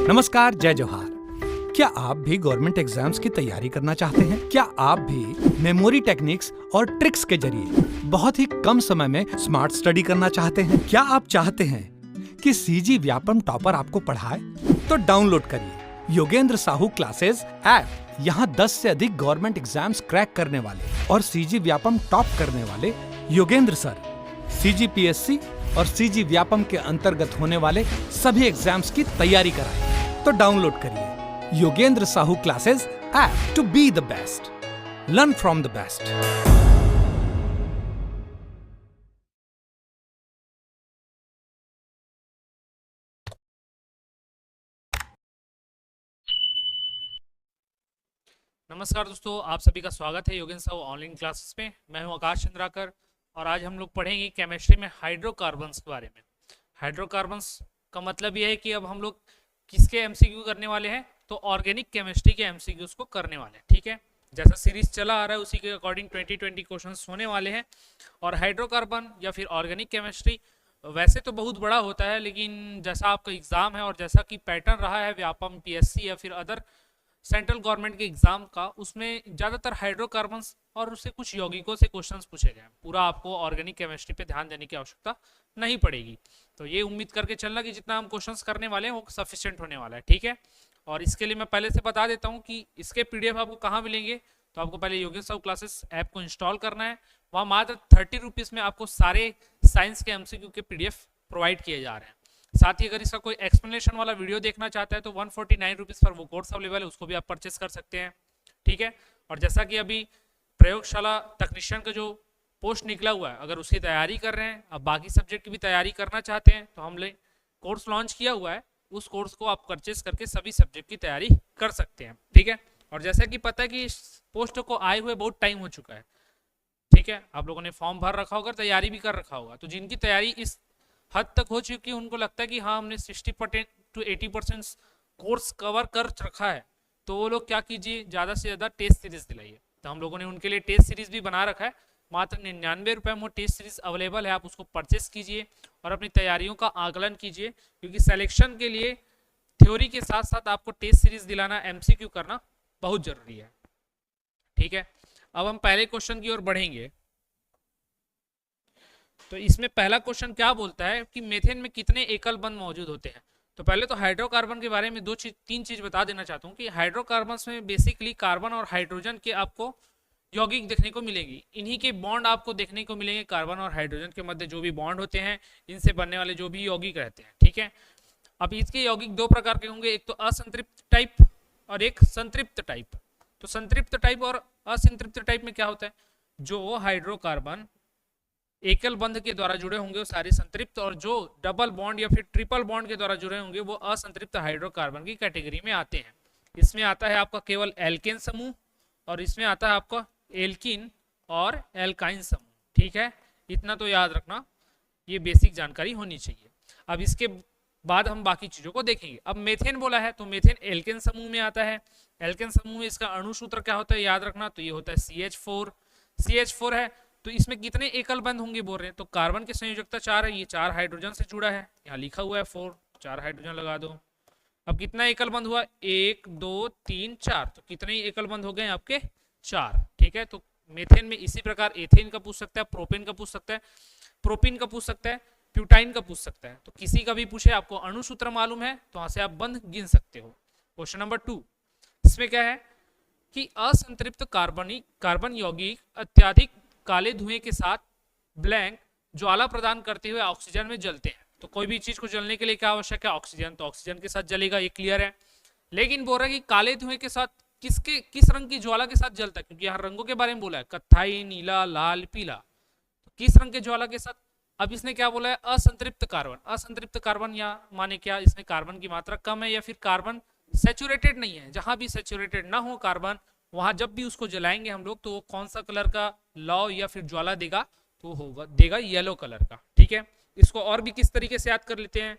नमस्कार, जय जोहार। क्या आप भी गवर्नमेंट एग्जाम्स की तैयारी करना चाहते हैं? क्या आप भी मेमोरी टेक्निक्स और ट्रिक्स के जरिए बहुत ही कम समय में स्मार्ट स्टडी करना चाहते हैं? क्या आप चाहते हैं कि सीजी व्यापम टॉपर आपको पढ़ाए? तो डाउनलोड करिए योगेंद्र साहू क्लासेस ऐप। यहाँ 10 से अधिक गवर्नमेंट एग्जाम्स क्रैक करने वाले और सीजी व्यापम टॉप करने वाले योगेंद्र सर सीजीपीएससी और सीजी व्यापम के अंतर्गत होने वाले सभी एग्जाम्स की तैयारी कराएं। तो डाउनलोड करिए Yogendra Sahu classes app to be the best, learn from the best. नमस्कार दोस्तों, आप सभी का स्वागत है योगेंद्र साहू ऑनलाइन क्लासेस में। मैं हूं आकाश चंद्राकर और आज हम लोग पढ़ेंगे केमिस्ट्री में हाइड्रोकार्बन्स के बारे में। हाइड्रोकार्बन्स का मतलब यह है कि अब हम लोग किसके एमसीक्यू करने वाले हैं, तो ऑर्गेनिक केमिस्ट्री के एमसीक्यूज को करने वाले हैं। ठीक है, जैसा सीरीज चला आ रहा है उसी के अकॉर्डिंग 20 क्वेश्चंस होने वाले हैं। और हाइड्रोकार्बन या फिर ऑर्गेनिक केमिस्ट्री वैसे तो बहुत बड़ा होता है, लेकिन जैसा आपका एग्जाम है और जैसा कि पैटर्न रहा है व्यापम, पीएससी या फिर अदर सेंट्रल गवर्नमेंट के एग्जाम का, उसमें ज़्यादातर हाइड्रोकार्बन्स और उससे कुछ यौगिकों से क्वेश्चंस पूछे गए। पूरा आपको ऑर्गेनिक केमिस्ट्री पे ध्यान देने की आवश्यकता नहीं पड़ेगी। तो ये उम्मीद करके चलना कि जितना हम क्वेश्चंस करने वाले हैं वो सफिशिएंट होने वाला है। ठीक है, और इसके लिए मैं पहले से बता देता हूँ कि इसके पीडीएफ आपको कहाँ मिलेंगे। तो आपको पहले योगेंद्र साहू क्लासेस ऐप को इंस्टॉल करना है। वहाँ मात्र 30 रुपीज़ में आपको सारे साइंस के एमसीक्यू के पीडीएफ प्रोवाइड किए जा रहे हैं। साथ ही अगर इसका कोई एक्सप्लेनेशन वाला वीडियो देखना चाहता है तो 149 रुपीज़ पर वो कोर्स अवेलेबल है, उसको भी आप परचेस कर सकते हैं। ठीक है, और जैसा कि अभी प्रयोगशाला तकनीशियन का जो पोस्ट निकला हुआ है, अगर उसकी तैयारी कर रहे हैं, अब बाकी सब्जेक्ट की भी तैयारी करना चाहते हैं, तो हमने कोर्स लॉन्च किया हुआ है। उस कोर्स को आप परचेस करके सभी सब्जेक्ट की तैयारी कर सकते हैं। ठीक है, और जैसा कि पता है कि इस पोस्ट को आए हुए बहुत टाइम हो चुका है। ठीक है, आप लोगों ने फॉर्म भर रखा होगा, तैयारी भी कर रखा होगा। तो जिनकी तैयारी इस हद तक हो चुकी है, उनको लगता है कि हाँ हमने 60% to 80% कोर्स कवर कर रखा है, तो वो लोग क्या कीजिए, ज़्यादा से ज़्यादा टेस्ट सीरीज दिलाइए। तो हम लोगों ने उनके लिए टेस्ट सीरीज भी बना रखा है। मात्र 99 रुपये में वो टेस्ट सीरीज अवेलेबल है, आप उसको परचेस कीजिए और अपनी तैयारियों का आकलन कीजिए, क्योंकि सिलेक्शन के लिए थ्योरी के साथ साथ आपको टेस्ट सीरीज दिलाना, एमसीक्यू करना बहुत जरूरी है। ठीक है, अब हम पहले क्वेश्चन की ओर बढ़ेंगे। तो इसमें पहला क्वेश्चन क्या बोलता है कि मीथेन में कितने एकल बंध मौजूद होते हैं। तो पहले तो हाइड्रोकार्बन के बारे में तीन चीज बता देना चाहता हूँ कि हाइड्रोकार्बन में बेसिकली कार्बन और हाइड्रोजन के आपको यौगिक देखने को मिलेगी। इन्हीं के बॉन्ड आपको देखने को मिलेंगे। कार्बन और हाइड्रोजन के मध्य जो भी बॉन्ड होते हैं, इनसे बनने वाले जो भी यौगिक रहते हैं। ठीक है, अब इसके यौगिक दो प्रकार के होंगे, एक तो असंतृप्त टाइप और एक संतृप्त टाइप। तो संतृप्त टाइप और असंतृप्त टाइप में क्या होता है, जो हाइड्रोकार्बन एकल बंध के द्वारा जुड़े होंगे वो सारे संतृप्त, और जो डबल बॉन्ड या फिर ट्रिपल बॉन्ड के द्वारा जुड़े होंगे वो असंतृप्त हाइड्रोकार्बन की कैटेगरी में आते हैं। इसमें आता है आपका केवल एल्केन समूह और इसमें आता है आपका एल्किन और एल्काइन समूह। ठीक है, इतना तो याद रखना, ये बेसिक जानकारी होनी चाहिए। अब इसके बाद हम बाकी चीजों को देखेंगे। अब मेथेन बोला है तो मेथेन एल्केन समूह में आता है। एल्केन समूह में इसका अणु सूत्र क्या होता है याद रखना, तो ये होता है CH4। CH4 है तो इसमें कितने एकल बंध होंगे बोल रहे हैं, तो कार्बन की संयोजकता 4 है, ये 4 हाइड्रोजन से जुड़ा है, यहाँ लिखा हुआ है 4, 4 हाइड्रोजन लगा दो। अब कितना एकल बंध हुआ, 1 2 3 4, तो कितने एकल बंध हो गए आपके 4। ठीक है, तो मेथेन में इसी प्रकार एथेन का पूछ सकता है, प्रोपेन का पूछ सकता है, प्रोपिन का पूछ सकता है, प्यूटाइन का पूछ सकता है। तो किसी का भी पूछे, आपको अणु सूत्र मालूम है तो वहां से आप बंध गिन सकते हो। क्वेश्चन नंबर 2, इसमें क्या है कि असंतृप्त कार्बन यौगिक अत्यधिक काले धुएं के साथ ब्लैंक ज्वाला प्रदान करते हुए ऑक्सीजन में जलते हैं। तो कोई भी चीज को जलने के लिए क्या आवश्यक है, ऑक्सीजन, तो ऑक्सीजन के साथ जलेगा, ये क्लियर है। लेकिन बोल रहा है कि काले धुएं के साथ किस रंग की ज्वाला के साथ जलता है, क्योंकि यहाँ रंगों के बारे में बोला है, कत्थाई, नीला, लाल, पीला, तो किस रंग के ज्वाला के साथ। अब इसने क्या बोला है, असंतृप्त कार्बन। असंतृप्त कार्बन या माने क्या, इसमें कार्बन की मात्रा कम है या फिर कार्बन सैचुरेटेड नहीं है। जहां भी सैचुरेटेड ना हो कार्बन, वहां जब भी उसको जलाएंगे हम लोग तो वो कौन सा कलर का लौ या फिर ज्वाला देगा, तो होगा देगा येलो कलर का। ठीक है, इसको और भी किस तरीके से याद कर लेते हैं,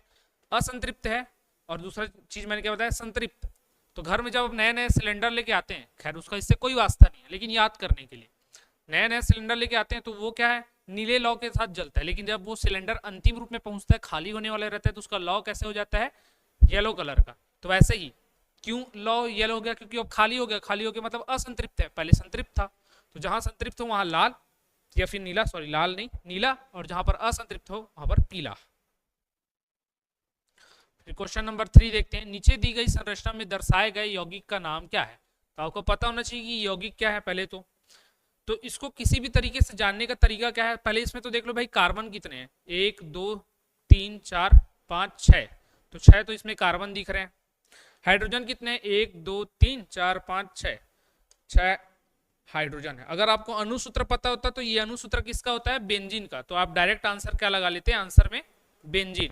असंतृप्त है और दूसरा चीज मैंने क्या बताया, संतृप्त। तो घर में जब आप नए नए सिलेंडर लेके आते हैं, खैर उसका इससे कोई वास्ता नहीं है, लेकिन याद करने के लिए नए नए सिलेंडर लेके आते हैं तो वो क्या है, नीले लौ के साथ जलता है। लेकिन जब वो सिलेंडर अंतिम रूप में पहुंचता है, खाली होने वाला रहता है, तो उसका लौ कैसे हो जाता है, येलो कलर का। तो वैसे ही क्यों लौ येलो हो गया, क्योंकि अब खाली हो गया, खाली हो गया मतलब असंतृप्त है, पहले संतृप्त था, तो जहां संतृप्त हो वहां लाल या फिर नीला, सॉरी लाल नहीं नीला, और जहां पर असंतृप्त हो वहां पर पीला। फिर क्वेश्चन नंबर 3 देखते हैं, नीचे दी गई संरचना में दर्शाए गए यौगिक का नाम क्या है। तो आपको पता होना चाहिए कि यौगिक क्या है पहले तो इसको किसी भी तरीके से जानने का तरीका क्या है, पहले इसमें तो देख लो भाई कार्बन कितने हैं, 1 2 3 4 5 6, तो 6 तो इसमें कार्बन दिख रहे हैं। हाइड्रोजन कितने हैं, 1 2 3 4 5 6, 6 हाइड्रोजन है। अगर आपको अणुसूत्र पता होता तो ये अणुसूत्र किसका होता है, बेंजीन का, तो आप डायरेक्ट आंसर क्या लगा लेते हैं, आंसर में बेंजीन।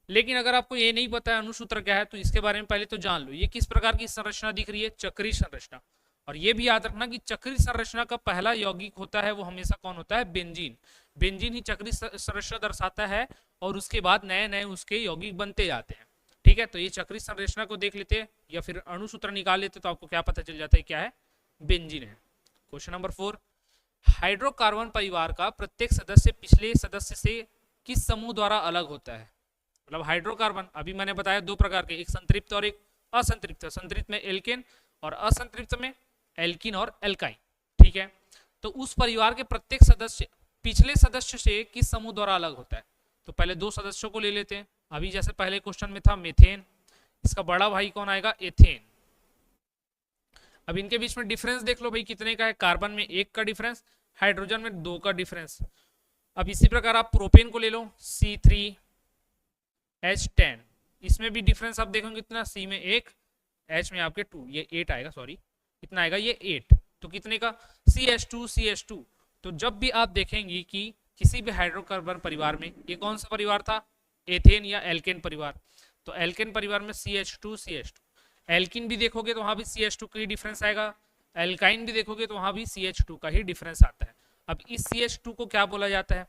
लेकिन अगर आपको ये नहीं पता है अणुसूत्र क्या है तो इसके बारे में पहले तो जान लो, ये किस प्रकार की संरचना दिख रही है, चक्रीय संरचना। और ये भी याद रखना कि चक्रीय संरचना का पहला यौगिक होता है वो हमेशा कौन होता है, बेंजीन। बेंजीन ही चक्रीय संरचना दर्शाता है और उसके बाद नए नए उसके यौगिक बनते जाते हैं। ठीक है, तो ये चक्रीय संरचना को देख लेते हैं या फिर अणुसूत्र निकाल लेते तो आपको क्या पता चल जाता है, क्या है, बेंजीन है। क्वेश्चन नंबर 4, हाइड्रोकार्बन परिवार का प्रत्येक सदस्य पिछले सदस्य से किस समूह द्वारा अलग होता है। मतलब हाइड्रोकार्बन अभी मैंने बताया दो प्रकार के, एक संतृप्त और एक असंतृप्त। संतृप्त में एल्केन और असंतृप्त में एल्किन और एल्काइन। ठीक है, तो उस परिवार के प्रत्येक सदस्य पिछले सदस्य से किस समूह द्वारा अलग होता है। तो पहले दो सदस्यों को ले लेते हैं, अभी जैसे पहले क्वेश्चन में था मीथेन, इसका बड़ा भाई कौन आएगा, एथेन। अब इनके बीच में डिफरेंस देख लो भाई कितने का है, कार्बन में 1 का डिफरेंस, हाइड्रोजन में 2 का डिफरेंस। अब इसी प्रकार आप प्रोपेन को ले लो, C3H10, इसमें भी डिफरेंस आप देखोगे कितना, C में 1, H में आपके 2, ये 8 आएगा, सॉरी कितना आएगा, ये 8, तो कितने का, CH2। तो जब भी आप देखेंगे कि किसी भी हाइड्रोकार्बन परिवार में, ये कौन सा परिवार था, एथेन या एल्केन परिवार, तो एल्केन परिवार में CH2। एल्किन भी देखोगे तो वहां भी CH2 का ही डिफरेंस आएगा, एल्काइन भी देखोगे तो वहां भी CH2 का ही डिफरेंस आता है। अब इस CH2 को क्या बोला जाता है,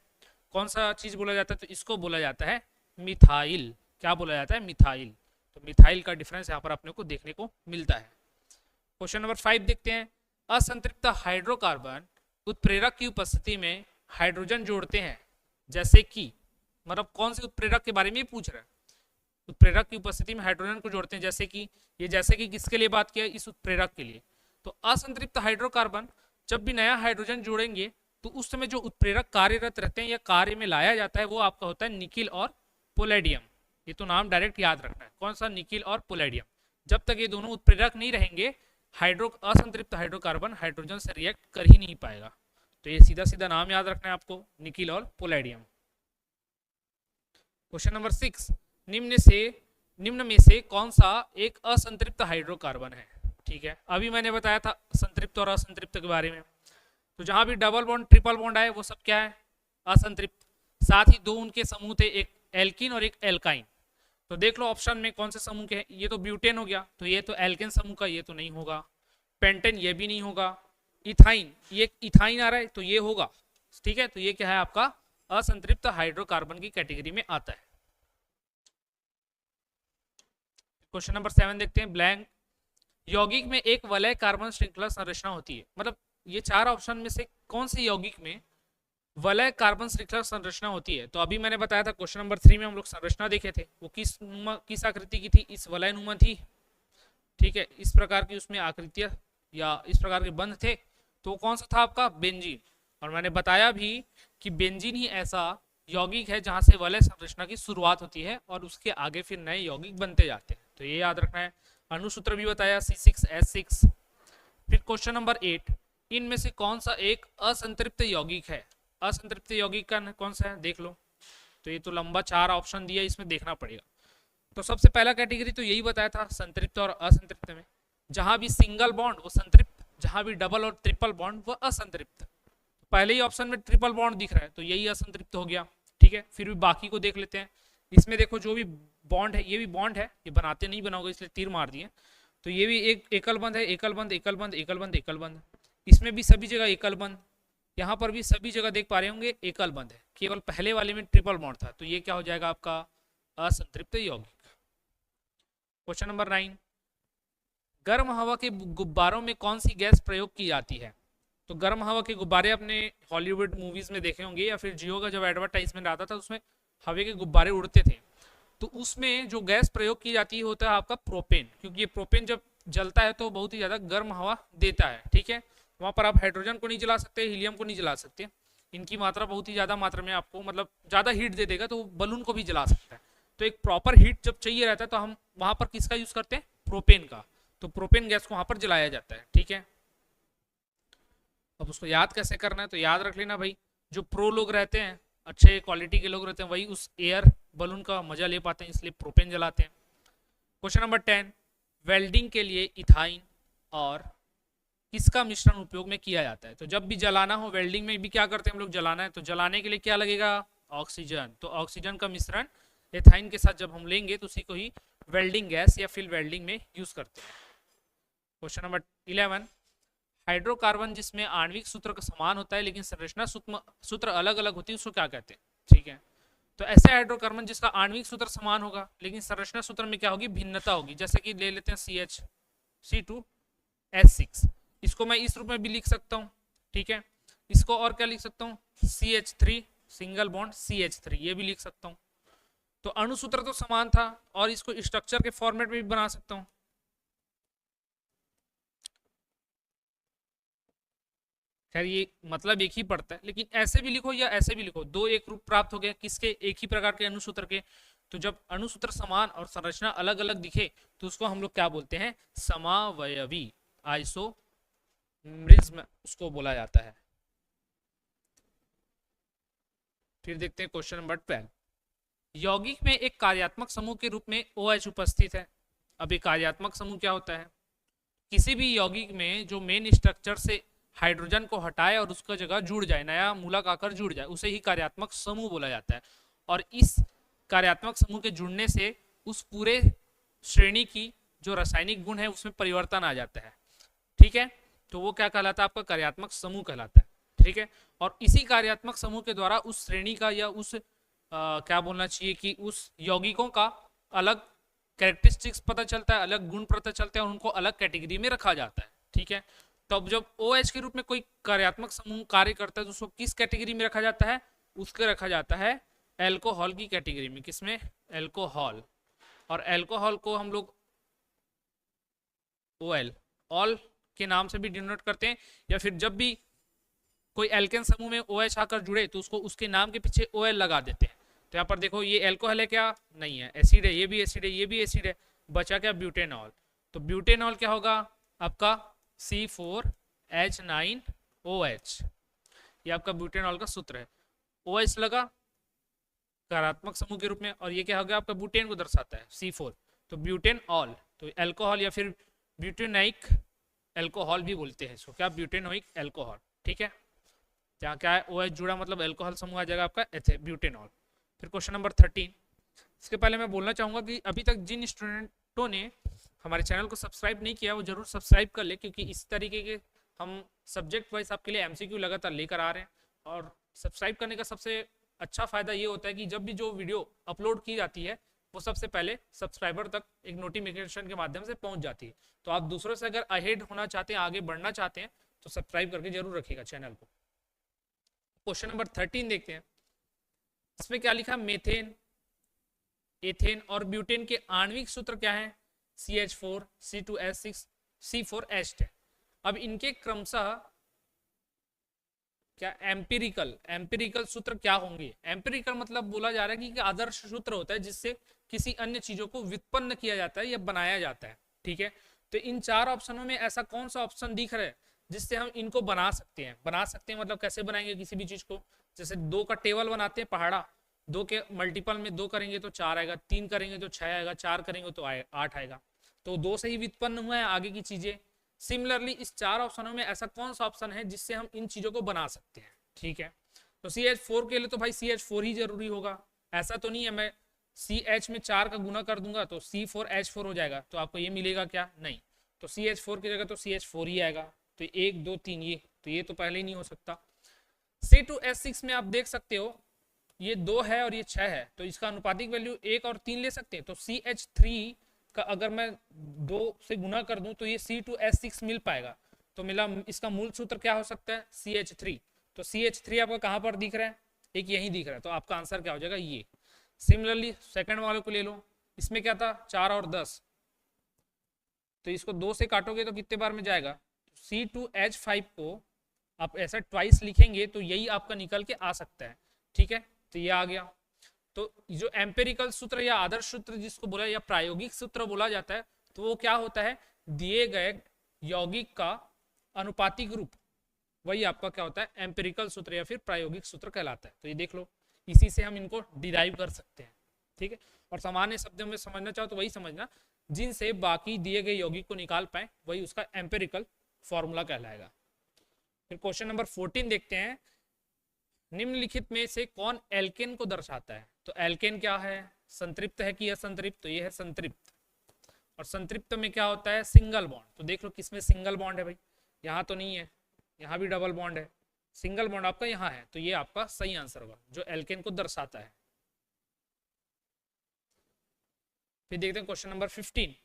कौन सा चीज बोला जाता है, तो इसको बोला जाता है मिथाइल। क्या बोला जाता है, मिथाइल। तो मिथाइल का डिफरेंस यहाँ पर अपने को देखने को मिलता है। क्वेश्चन नंबर 5 देखते हैं, असंतृप्त हाइड्रोकार्बन उत्प्रेरक की उपस्थिति में हाइड्रोजन जोड़ते हैं, जैसे कि, मतलब कौन से उत्प्रेरक के बारे में पूछ रहा है, उत्प्रेरक की उपस्थिति में हाइड्रोजन को जोड़ते हैं, जैसे कि ये, जैसे कि किसके लिए बात किया, इस उत्प्रेरक के लिए। तो असंतृप्त हाइड्रोकार्बन जब भी नया हाइड्रोजन जोड़ेंगे तो उस समय जो उत्प्रेरक कार्यरत रहते हैं या कार्य में लाया जाता है वो आपका होता है निकिल और पोलेडियम। ये तो नाम डायरेक्ट याद रखना है, कौन सा, निकिल और पोलेडियम। जब तक ये दोनों उत्प्रेरक नहीं रहेंगे असंतृप्त हाइड्रोकार्बन हाइड्रोजन से रिएक्ट कर ही नहीं पाएगा। तो ये सीधा सीधा नाम याद रखना है आपको, निकिल और पोलेडियम। क्वेश्चन नंबर 6, निम्न में से कौन सा एक असंतृप्त हाइड्रोकार्बन है। ठीक है, अभी मैंने बताया था संतृप्त और असंतृप्त के बारे में, तो जहां भी डबल बॉन्ड ट्रिपल बॉन्ड आए वो सब क्या है, असंतृप्त। साथ ही दो उनके समूह थे, एक एल्किन और एक एल्काइन। तो देख लो ऑप्शन में कौन से समूह के हैं, ये तो ब्यूटेन हो गया, तो ये तो एल्केन समूह का, ये तो नहीं होगा। पेंटेन, ये भी नहीं होगा। इथाइन, ये इथाइन आ रहा है तो ये होगा। ठीक है, तो ये क्या है आपका, असंतृप्त हाइड्रोकार्बन की कैटेगरी में आता है। क्वेश्चन नंबर 7 देखते हैं, ब्लैंक यौगिक में एक वलय कार्बन श्रृंखला संरचना होती है। मतलब ये चार ऑप्शन में से कौन से यौगिक में वलय कार्बन श्रृंखला संरचना होती है। तो अभी मैंने बताया था क्वेश्चन नंबर 3 में हम लोग संरचना देखे थे, वो किस आकृति की थी, इस वलय नुमा थी। ठीक है, इस प्रकार की उसमें आकृतियां या इस प्रकार के बंध थे, तो कौन सा था आपका, बेंजीन। और मैंने बताया भी कि बेंजीन ही ऐसा यौगिक है जहां से वलय संरचना की शुरुआत होती है और उसके आगे फिर नए यौगिक बनते जाते हैं, तो ये याद रखना है। अणुसूत्र भी बताया, C6H6। फिर क्वेश्चन नंबर 8, इनमें से कौन सा एक असंतृप्त यौगिक है। असंतृप्त यौगिक का कौन सा है, देख लो। तो ये तो लंबा 4 ऑप्शन दिया, इसमें देखना पड़ेगा। तो सबसे पहला कैटेगरी तो यही बताया था, संतृप्त और असंतृप्त में। जहां भी सिंगल बॉन्ड वो संतृप्त, जहां भी डबल और ट्रिपल बॉन्ड वो असंतृप्त। पहले ही ऑप्शन में ट्रिपल बॉन्ड दिख रहा है तो यही असंतृप्त हो गया। ठीक है, फिर भी बाकी को देख लेते हैं। इसमें देखो जो भी बॉन्ड है, ये भी बॉन्ड है, ये बनाते नहीं बनाओगे इसलिए तीर मार दिए। तो ये भी एक एकल बंध है, एकल बंध, एकल बंध, एकल बंध, एकल बंध। इसमें भी सभी जगह एकल बंध, यहाँ पर भी सभी जगह देख पा रहे होंगे एकल बंध है, केवल पहले वाले में ट्रिपल बॉन्ड था, तो ये क्या हो जाएगा आपका, असंतृप्त यौगिक। क्वेश्चन नंबर 9, गर्म हवा के गुब्बारों में कौन सी गैस प्रयोग की जाती है। तो गर्म हवा के गुब्बारे अपने हॉलीवुड मूवीज में देखे होंगे या फिर जियो का जब एडवर्टाइजमेंट आता था उसमें हवा के गुब्बारे उड़ते थे। तो उसमें जो गैस प्रयोग की जाती है होता है आपका प्रोपेन, क्योंकि ये प्रोपेन जब जलता है तो बहुत ही ज़्यादा गर्म हवा देता है, ठीक है। वहाँ पर आप हाइड्रोजन को नहीं जला सकते, हीलियम को नहीं जला सकते, इनकी मात्रा बहुत ही ज़्यादा मात्रा में आपको मतलब ज़्यादा हीट दे देगा, तो बलून को भी जला सकता है। तो एक प्रॉपर हीट जब चाहिए रहता है तो हम वहाँ पर किसका यूज़ करते हैं, प्रोपेन का। तो प्रोपेन गैस को वहाँ पर जलाया जाता है, ठीक है। अब उसको याद कैसे करना है, तो याद रख लेना भाई, जो प्रो लोग रहते हैं, अच्छे क्वालिटी के लोग रहते हैं, वही उस एयर बलून का मजा ले पाते हैं, इसलिए प्रोपेन जलाते हैं। क्वेश्चन नंबर 10, वेल्डिंग के लिए इथाइन और किसका मिश्रण उपयोग में किया जाता है। तो जब भी जलाना हो, वेल्डिंग में भी क्या करते हैं हम लोग, जलाना है तो जलाने के लिए क्या लगेगा, ऑक्सीजन। तो ऑक्सीजन का मिश्रण एथाइन के साथ जब हम लेंगे तो उसी को ही वेल्डिंग गैस या फिर वेल्डिंग में यूज करते हैं। क्वेश्चन नंबर 11, हाइड्रोकार्बन जिसमें आणविक सूत्र का समान होता है लेकिन संरचना सूत्र अलग अलग होती है उसको क्या कहते हैं, ठीक है। तो ऐसे हाइड्रोकार्बन जिसका आणविक सूत्र समान होगा लेकिन संरचना सूत्र में क्या होगी, भिन्नता होगी, जैसे कि ले लेते हैं CH2S6, इसको मैं इस रूप में भी लिख सकता हूँ, ठीक है। इसको और क्या लिख सकता हूँ, CH3 सिंगल बॉन्ड CH3, ये भी लिख सकता हूँ। तो अणु सूत्र तो समान था और इसको स्ट्रक्चर के फॉर्मेट में भी बना सकता हूँ। खैर ये मतलब एक ही पड़ता है, लेकिन ऐसे भी लिखो या ऐसे भी लिखो, दो एक रूप प्राप्त हो गया किसके, एक ही प्रकार के अणुसूत्र के। तो जब अणुसूत्र समान और संरचना अलग अलग दिखे तो उसको हम लोग क्या बोलते हैं, समावयवी, आइसोमरिज्म उसको बोला जाता है। फिर देखते हैं क्वेश्चन नंबर 12, यौगिक में एक कार्यात्मक समूह के रूप में OH उपस्थित है। अब एक कार्यात्मक समूह क्या होता है, किसी भी यौगिक में जो मेन स्ट्रक्चर से हाइड्रोजन को हटाए और उसका जगह जुड़ जाए, नया मूलक आकर जुड़ जाए, उसे ही कार्यात्मक समूह बोला जाता है। और इस कार्यात्मक समूह के जुड़ने से उस पूरे श्रेणी की जो रासायनिक गुण है उसमें परिवर्तन आ जाता है, ठीक है। तो वो क्या कहलाता है, आपका कार्यात्मक समूह कहलाता है, ठीक है। और इसी कार्यात्मक समूह के द्वारा उस श्रेणी का या उस क्या बोलना चाहिए कि उस यौगिकों का अलग कैरेक्टरिस्टिक्स पता चलता है, अलग गुण पता चलते हैं और उनको अलग कैटेगरी में रखा जाता है, ठीक है। तो अब जब OH के रूप में कोई कार्यात्मक समूह कार्य करता है तो उसको किस कैटेगरी में रखा जाता है, उसके रखा जाता है एल्कोहल की कैटेगरी में। किसमें, एल्कोहल। और एल्कोहल को हम लोग OL ऑल के नाम से भी डिनोट करते हैं, या फिर जब भी कोई एल्केन समूह में OH आकर जुड़े तो उसको उसके नाम के पीछे OL लगा देते हैं। तो यहाँ पर देखो ये एल्कोहल है क्या, नहीं है, एसिड है, ये भी एसिड है, ये भी एसिड है, बचा क्या, ब्यूटेनॉल। तो ब्यूटेनॉल क्या होगा आपका C4H9OH, ये आपका ब्यूटेनॉल का सूत्र है। OH लगा कार्यात्मक समूह के रूप में, और ये क्या हो गया आपका, ब्यूटेन को दर्शाता है C4, तो ब्यूटेनॉल। तो एल्कोहल या फिर ब्यूटेनाइक एल्कोहल भी बोलते हैं इसको, क्या, ब्यूटेनोइक एल्कोहल, ठीक है। जहाँ क्या है OH जुड़ा मतलब एल्कोहल समूह आ जाएगा आपका ब्यूटेनॉल। फिर क्वेश्चन नंबर 13, इसके पहले मैं बोलना चाहूँगा कि अभी तक जिन स्टूडेंटों ने हमारे चैनल को सब्सक्राइब नहीं किया वो जरूर सब्सक्राइब कर ले, क्योंकि इस तरीके के हम सब्जेक्ट वाइज आपके लिए MCQ लगातार लेकर आ रहे हैं। और सब्सक्राइब करने का सबसे अच्छा फायदा ये होता है कि जब भी जो वीडियो अपलोड की जाती है वो सबसे पहले सब्सक्राइबर तक एक नोटिफिकेशन के माध्यम से पहुंच जाती है। तो आप दूसरों से अगर अहेड होना चाहते हैं, आगे बढ़ना चाहते हैं, तो सब्सक्राइब करके जरूर रखिएगा चैनल को। क्वेश्चन नंबर 13 देखते हैं, इसमें क्या लिखा, मेथेन, एथेन और ब्यूटेन के आणविक सूत्र क्या है, CH4, C2S6, C4H10। अब इनके क्रमशः क्या एम्पिरिकल सूत्र क्या होंगे। एम्पिरिकल मतलब बोला जा रहा है कि आदर्श सूत्र होता है जिससे किसी अन्य चीजों को व्युत्पन्न किया जाता है या बनाया जाता है, ठीक है। तो इन चार ऑप्शनों में ऐसा कौन सा ऑप्शन दिख रहा है जिससे हम इनको बना सकते हैं। मतलब कैसे बनाएंगे किसी भी चीज को, जैसे 2 का टेबल बनाते हैं पहाड़ा, 2 के मल्टीपल में 2 करेंगे तो 4 आएगा, 3 करेंगे तो 6 आएगा, 4 करेंगे तो 8 आएगा। तो 2 से ही व्युत्पन्न हुआ है आगे की चीजें। सिमिलरली इस 4 ऑप्शनों में ऐसा कौन सा ऑप्शन है जिससे हम इन चीजों को बना सकते हैं, ठीक है। तो CH4 के लिए तो भाई CH4 ही जरूरी होगा, ऐसा तो नहीं है मैं CH में 4 का गुना कर दूंगा तो C4H4 हो जाएगा, तो आपको ये मिलेगा क्या, नहीं। तो CH4 की जगह तो CH4 ही आएगा। तो 1 2 3 ये तो पहले ही नहीं हो सकता। C2S6 में आप देख सकते हो ये 2 है और ये 6 है, तो इसका अनुपातिक वैल्यू 1 और 3 ले सकते हैं। तो CH3 का अगर मैं 2 से गुना कर दूं तो ये C2S6 मिल पाएगा। तो मिला, इसका मूल सूत्र क्या हो सकता है, CH3। तो CH3 आपका कहां पर दिख रहा है, एक यही दिख रहा है, तो आपका आंसर क्या हो जाएगा, ये सिमिलरली सेकंड वाले को ले लो, इसमें क्या था 4 और 10, तो इसको 2 से काटोगे तो कितने बार में जाएगा, C2H5 को आप ऐसा ट्वाइस लिखेंगे तो यही आपका निकल के आ सकता है। ठीक है, तो ये आ गया। तो जो एम्पेरिकल सूत्र या आदर्श सूत्र जिसको बोला या प्रायोगिक सूत्र बोला जाता है, तो वो क्या होता है, दिए गए यौगिक का अनुपातिक रूप, वही आपका क्या होता है एम्पेरिकल सूत्र या फिर प्रायोगिक सूत्र कहलाता है। तो ये देख लो, इसी से हम इनको डिराइव कर सकते हैं। ठीक है, और सामान्य शब्दों में समझना चाहो तो वही समझना, जिनसे बाकी दिए गए यौगिक को निकाल पाए वही उसका एम्पेरिकल फॉर्मूला कहलाएगा। फिर क्वेश्चन नंबर 14 देखते हैं, निम्नलिखित में से कौन एल्केन को दर्शाता है। तो एल्केन क्या है, संतृप्त है कि असंतृप्त, तो ये है संतृप्त। और संतृप्त में क्या होता है, सिंगल बॉन्ड। तो देख लो किसमें सिंगल बॉन्ड है भाई, यहाँ तो नहीं है, यहाँ भी डबल बॉन्ड है, सिंगल बॉन्ड आपका यहाँ है, तो ये आपका सही आंसर होगा जो एल्केन को दर्शाता है। फिर देखते हैं क्वेश्चन नंबर 15,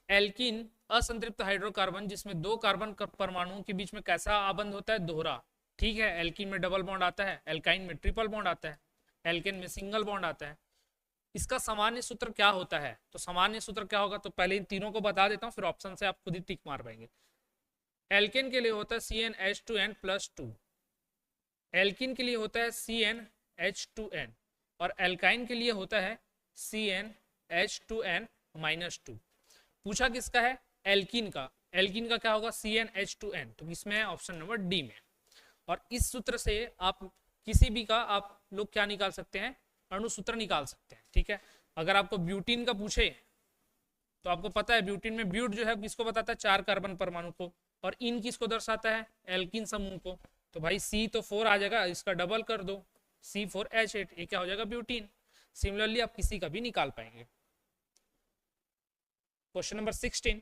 एल्कीन असंतृप्त हाइड्रोकार्बन जिसमें 2 कार्बन परमाणुओं के बीच में कैसा आबंध होता है, दोहरा। ठीक है, एल्कीन में डबल बॉन्ड आता है, एल्काइन में ट्रिपल बॉन्ड आता है, एल्केन में सिंगल बॉन्ड आता है। इसका सामान्य सूत्र क्या होता है, तो सामान्य सूत्र क्या होगा, तो पहले इन तीनों को बता देता हूं, फिर ऑप्शन से आप खुद ही टिक मार पाएंगे। एल्केन के लिए होता है CnH2n+2, एल्कीन के लिए होता है CnH2n, और एल्काइन के लिए होता है CnH2n-2। पूछा किसका है, एल्कीन का। एल्कीन का क्या होगा, CnH2n, तो किसमें है, ऑप्शन नंबर डी में। और इस सूत्र से आप किसी भी का आप लोग क्या निकाल सकते हैं, अणुसूत्र निकाल सकते हैं। ठीक है, अगर आपको ब्यूटीन का पूछे तो आपको पता है ब्यूटीन में ब्यूट जो है किसको बताता है, 4 कार्बन परमाणु को, और इन किसको दर्शाता है, एल्कीन समूह को। तो भाई C तो 4 आ जाएगा, इसका डबल कर दो, C4H8, ये क्या हो जाएगा, ब्यूटीन। सिमिलरली आप किसी का भी निकाल पाएंगे। क्वेश्चन नंबर 16,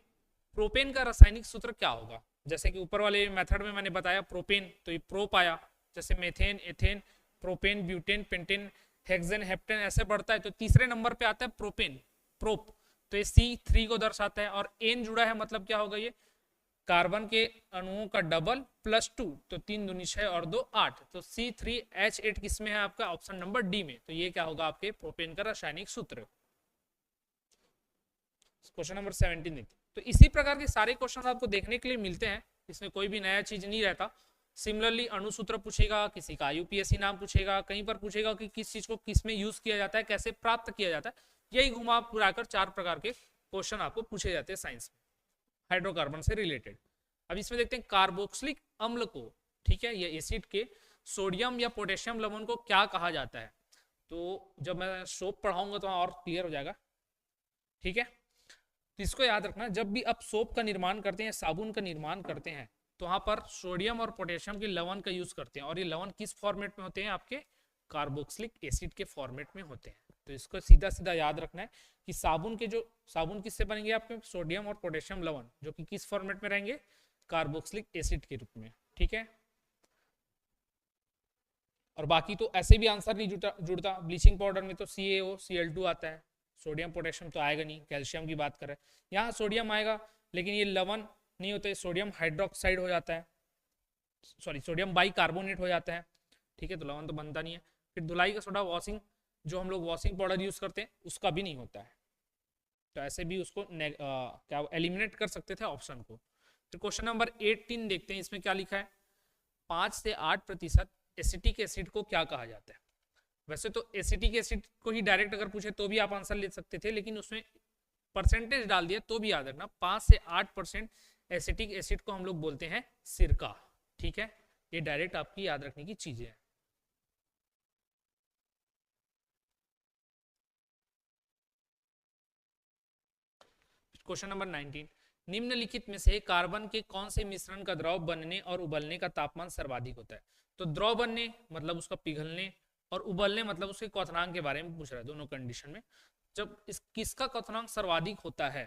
प्रोपेन का रासायनिक सूत्र क्या होगा। जैसे कि ऊपर वाले मेथड में मैंने बताया प्रोपेन, तो ये प्रोप आया, जैसे methane, ethane, propane, butane, pentane, hexane, heptane ऐसे बढ़ता है। तो तीसरे नंबर पे आता है प्रोपेन, प्रोप, तो ये C3 को दर्शाता है, और एन जुड़ा है मतलब क्या होगा, ये कार्बन के अणुओं का डबल +2, तो 3 दूनी 6 और 2 8, तो C3H8 किसमें है आपका, ऑप्शन नंबर डी में। तो ये क्या होगा आपके प्रोपेन का रासायनिक सूत्र। क्वेश्चन नंबर 17 देखते। तो इसी प्रकार के सारे क्वेश्चन आपको देखने के लिए मिलते हैं, इसमें कोई भी नया चीज नहीं रहता। सिमिलरली अणुसूत्र पूछेगा, किसी का IUPAC नाम पूछेगा, कहीं पर पूछेगा कि किस चीज को किस में यूज किया जाता है, कैसे प्राप्त किया जाता है, यही घुमा फिराकर 4 प्रकार के क्वेश्चन आपको पूछे जाते हैं साइंस में हाइड्रोकार्बन से रिलेटेड। अब इसमें देखते हैं कार्बोक्सिलिक अम्ल को, ठीक है, ये एसिड के सोडियम या पोटेशियम लवण को क्या कहा जाता है। तो जब मैं सोप पढ़ाऊंगा तो और क्लियर हो जाएगा। ठीक है, तो इसको याद रखना, जब भी आप सोप का निर्माण करते हैं, साबुन का निर्माण करते हैं, तो वहां पर सोडियम और पोटेशियम के लवण का यूज करते हैं, और ये लवण किस फॉर्मेट में होते हैं, आपके कार्बोक्सिलिक एसिड के फॉर्मेट में होते हैं। तो इसको सीधा सीधा याद रखना है कि साबुन किससे बनेंगे, आपके सोडियम और पोटेशियम लवण, जो कि किस फॉर्मेट में रहेंगे, कार्बोक्सिलिक एसिड के रूप में। ठीक है, और बाकी तो ऐसे भी आंसर नहीं जुड़ता। ब्लीचिंग पाउडर में तो CaOCl2 आता है, सोडियम पोटेशियम तो आएगा नहीं, कैल्शियम की बात करें यहाँ सोडियम आएगा, लेकिन ये लवण नहीं होते, सोडियम हाइड्रोक्साइड हो जाता है, सॉरी सोडियम बाइकार्बोनेट हो जाता है। ठीक है, तो लवण तो बनता नहीं है। फिर धुलाई का सोडा, वॉशिंग, जो हम लोग वॉशिंग पाउडर यूज करते हैं, उसका भी नहीं होता है। तो ऐसे भी उसको क्या एलिमिनेट कर सकते थे ऑप्शन को। फिर क्वेश्चन नंबर 18 देखते हैं, इसमें क्या लिखा है, 5 से 8% एसिटिक एसिड को क्या कहा जाता है। वैसे तो एसिटिक एसिड को ही डायरेक्ट अगर पूछे तो भी आप आंसर ले सकते थे, लेकिन उसमें परसेंटेज डाल दिया तो भी याद रखना, 5 से 8% एसिटिक एसिड को हम लोग बोलते हैं सिरका। ठीक है, ये डायरेक्ट आपकी याद रखने की चीजें हैं। क्वेश्चन नंबर 19, निम्नलिखित में से कार्बन के कौन से मिश्रण का द्रव बनने और उबलने का तापमान सर्वाधिक होता है। तो द्रव बनने मतलब उसका पिघलने, और उबलने मतलब उसके क्वथनांक के बारे में पूछ रहा है, दोनों कंडीशन में। जब किसका क्वथनांक सर्वाधिक होता है,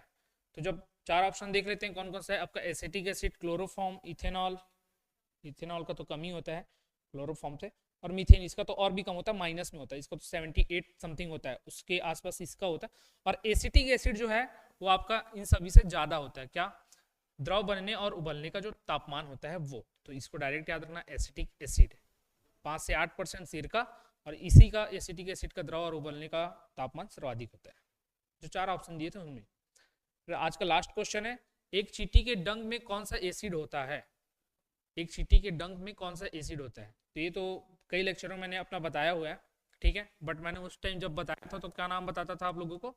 तो जब 4 ऑप्शन देख लेते हैं कौन कौन सा है आपका, acetic acid, chloroform, ethanol, ethanol का तो कम ही होता है क्लोरोफॉर्म से, और मीथेन, इसका तो और भी कम होता है, माइनस में होता है, इसका तो 78 समथिंग होता है, उसके आसपास इसका होता है। और एसिटिक एसिड जो है वो आपका इन सभी से ज्यादा होता है, क्या, द्रव बनने और उबलने का जो तापमान होता है वो। तो इसको डायरेक्ट याद रखना, एसिटिक एसिड 5 से 8% सिरका और इसी का एसिटिक एसिड का द्रव और उबलने का तापमान सर्वाधिक होता है। जो 4 ऑप्शन दिए थे उनमें। फिर आज का लास्ट क्वेश्चन है, एक चींटी के डंक में कौन सा एसिड होता है? एक चींटी के डंक में कौन सा एसिड होता है? तो ये तो कई लेक्चरों में मैंने अपना बताया हुआ है, ठीक है, बट मैंने उस टाइम जब बताया था तो क्या नाम बताता था आप लोगों को?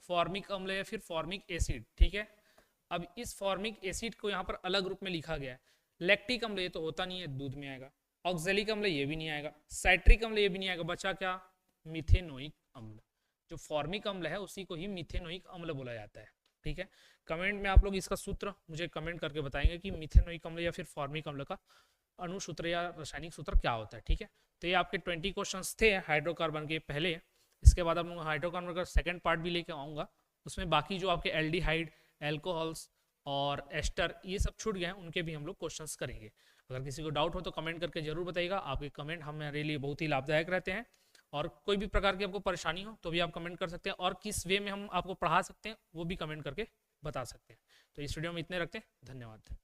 फॉर्मिक अम्ल या फिर फॉर्मिक एसिड, ठीक है। अब इस फॉर्मिक एसिड को यहाँ पर अलग रूप में लिखा गया है। लैक्टिक अम्ल ये तो होता नहीं है, दूध में आएगा। ऑक्जेलिक अम्ल ये भी नहीं आएगा, साइट्रिक अम्ल ये भी नहीं आएगा, बचा क्या? मिथेनोइक अम्ल। जो फॉर्मिक अम्ल है उसी को ही मिथेनोइक अम्ल बोला जाता है, ठीक है। कमेंट में आप लोग इसका सूत्र मुझे कमेंट करके बताएंगे कि मिथेनोइक अम्ल या फिर फॉर्मिक अम्ल का अणुसूत्र या रासायनिक सूत्र क्या होता है, ठीक है। तो ये आपके 20 क्वेश्चंस थे हाइड्रोकार्बन के पहले। इसके बाद आप लोग हाइड्रोकार्बन का सेकंड पार्ट भी लेके आऊँगा, उसमें बाकी जो आपके एल्डिहाइड, एल्कोहल्स और एस्टर ये सब छूट गए हैं उनके भी हम लोग क्वेश्चंस करेंगे। अगर किसी को डाउट हो तो कमेंट करके जरूर बताइएगा, आपके कमेंट हमारे लिए बहुत ही लाभदायक रहते हैं। और कोई भी प्रकार की आपको परेशानी हो तो भी आप कमेंट कर सकते हैं, और किस वे में हम आपको पढ़ा सकते हैं वो भी कमेंट करके बता सकते हैं। तो इस वीडियो में इतने रखते हैं, धन्यवाद।